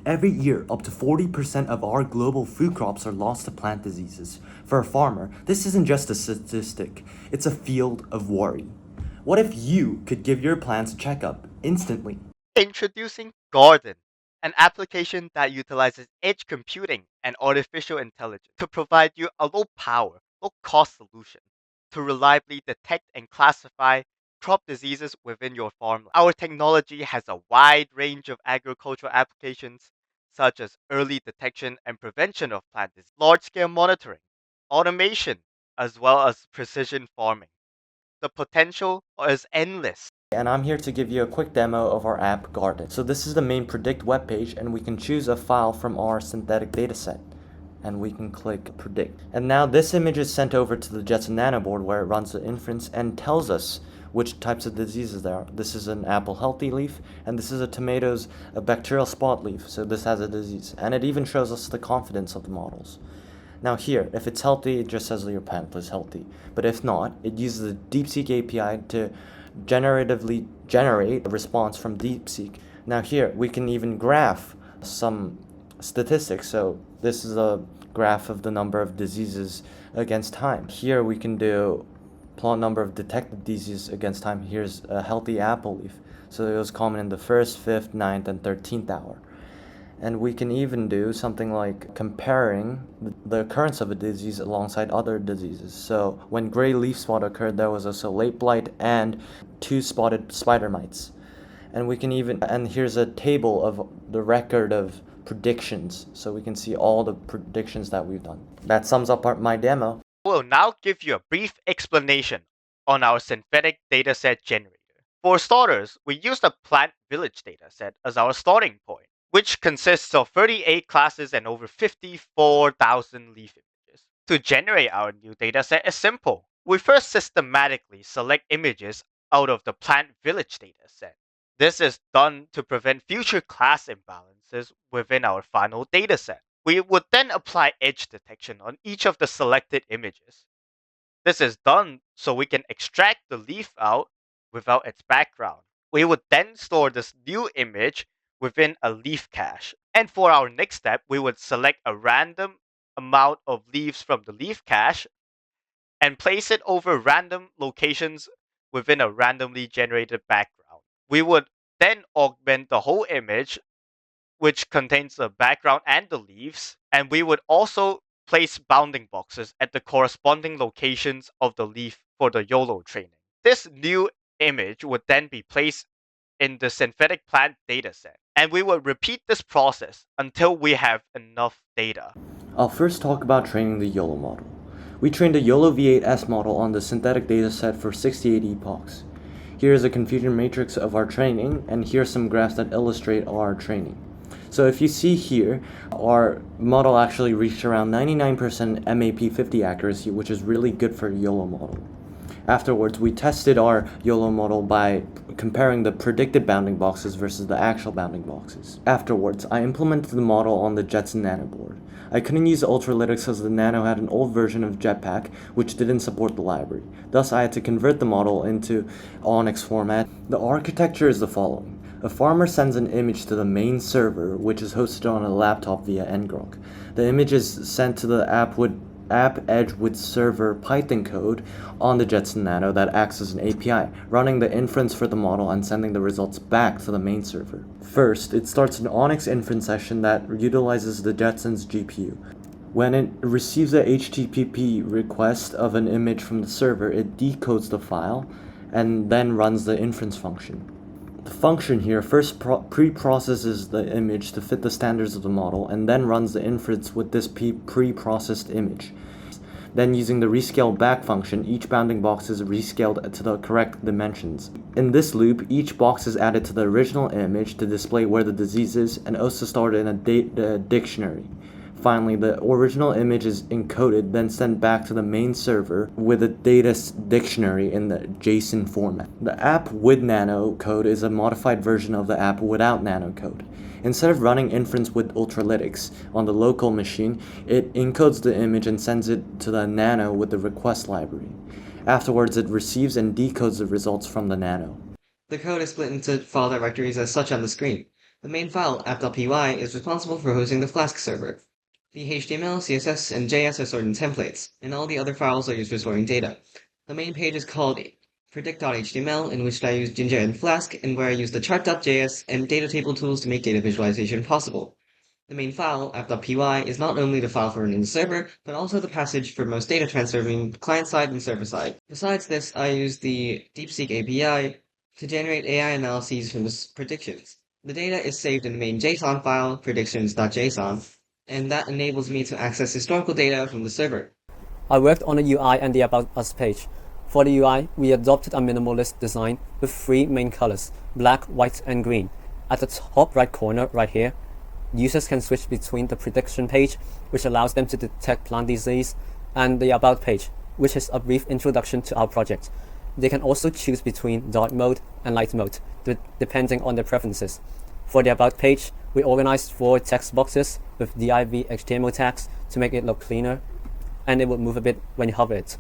Every year, up to 40% of our global food crops are lost to plant diseases. For a farmer, this isn't just a statistic, it's a field of worry. What if you could give your plants a checkup instantly? Introducing Guarden, an application that utilizes edge computing and artificial intelligence to provide you a low power, low cost solution to reliably detect and classify crop diseases within your farmland. Our technology has a wide range of agricultural applications, such as early detection and prevention of plant disease, large scale monitoring, automation, as well as precision farming. The potential is endless. And I'm here to give you a quick demo of our app Guarden. So this is the main predict webpage, and we can choose a file from our synthetic dataset. And we can click predict. And now this image is sent over to the Jetson Nano board where it runs the inference and tells us which types of diseases there are. This is an apple healthy leaf, and this is a tomato's a bacterial spot leaf, so this has a disease. And it even shows us the confidence of the models. Now here, if it's healthy, it just says that your plant is healthy. But if not, it uses the DeepSeek API to generatively generate a response from DeepSeek. Now here, we can even graph some statistics. So this is a graph of the number of diseases against time. Here we can do plot number of detected diseases against time. Here's a healthy apple leaf. So it was common in the 1st, 5th, 9th, and 13th hour. And we can even do something like comparing the occurrence of a disease alongside other diseases. So when gray leaf spot occurred, there was also late blight and 2 spotted spider mites. And we can even, and here's a table of the record of predictions, so we can see all the predictions that we've done. That sums up my demo. I will now give you a brief explanation on our synthetic dataset generator. For starters, we use the plant village dataset as our starting point, which consists of 38 classes and over 54,000 leaf images. To generate our new dataset is simple. We first systematically select images out of the plant village dataset. This is done to prevent future class imbalances within our final dataset. We would then apply edge detection on each of the selected images. This is done so we can extract the leaf out without its background. We would then store this new image within a leaf cache. And for our next step, we would select a random amount of leaves from the leaf cache and place it over random locations within a randomly generated background. We would then augment the whole image, which contains the background and the leaves, and we would also place bounding boxes at the corresponding locations of the leaf for the YOLO training. This new image would then be placed in the synthetic plant dataset, and we will repeat this process until we have enough data. I'll first talk about training the YOLO model. We trained the YOLO V8S model on the synthetic dataset for 68 epochs. Here is a confusion matrix of our training, and here are some graphs that illustrate our training. So if you see here, our model actually reached around 99% MAP50 accuracy, which is really good for a YOLO model. Afterwards, we tested our YOLO model by comparing the predicted bounding boxes versus the actual bounding boxes. Afterwards, I implemented the model on the Jetson Nano board. I couldn't use Ultralytics as the Nano had an old version of Jetpack, which didn't support the library. Thus, I had to convert the model into Onyx format. The architecture is the following. A farmer sends an image to the main server, which is hosted on a laptop via ngrok. The image is sent to the app edge with server Python code on the Jetson Nano that acts as an API, running the inference for the model and sending the results back to the main server. First, it starts an Onyx inference session that utilizes the Jetson's GPU. When it receives a HTTP request of an image from the server, it decodes the file and then runs the inference function. The function here first pre-processes the image to fit the standards of the model and then runs the inference with this pre-processed image. Then using the rescale back function, each bounding box is rescaled to the correct dimensions. In this loop, each box is added to the original image to display where the disease is and also stored in a dictionary. Finally, the original image is encoded, then sent back to the main server with a data dictionary in the JSON format. The app with Nano code is a modified version of the app without Nano code. Instead of running inference with Ultralytics on the local machine, it encodes the image and sends it to the Nano with the request library. Afterwards, it receives and decodes the results from the Nano. The code is split into file directories as such on the screen. The main file, app.py, is responsible for hosting the Flask server. The HTML, CSS, and JS are stored in templates, and all the other files are used for storing data. The main page is called predict.html, in which I use Ginger and Flask, and where I use the chart.js and data table tools to make data visualization possible. The main file, app.py, is not only the file for running the server, but also the passage for most data transfer between client-side and server-side. Besides this, I use the DeepSeek API to generate AI analyses from the predictions. The data is saved in the main JSON file, predictions.json, and that enables me to access historical data from the server. I worked on the UI and the About Us page. For the UI, we adopted a minimalist design with three main colors, black, white, and green. At the top right corner, right here, users can switch between the prediction page, which allows them to detect plant disease, and the About page, which is a brief introduction to our project. They can also choose between dark mode and light mode, depending on their preferences. For the About page, we organized 4 text boxes with div HTML tags to make it look cleaner, and it will move a bit when you hover it.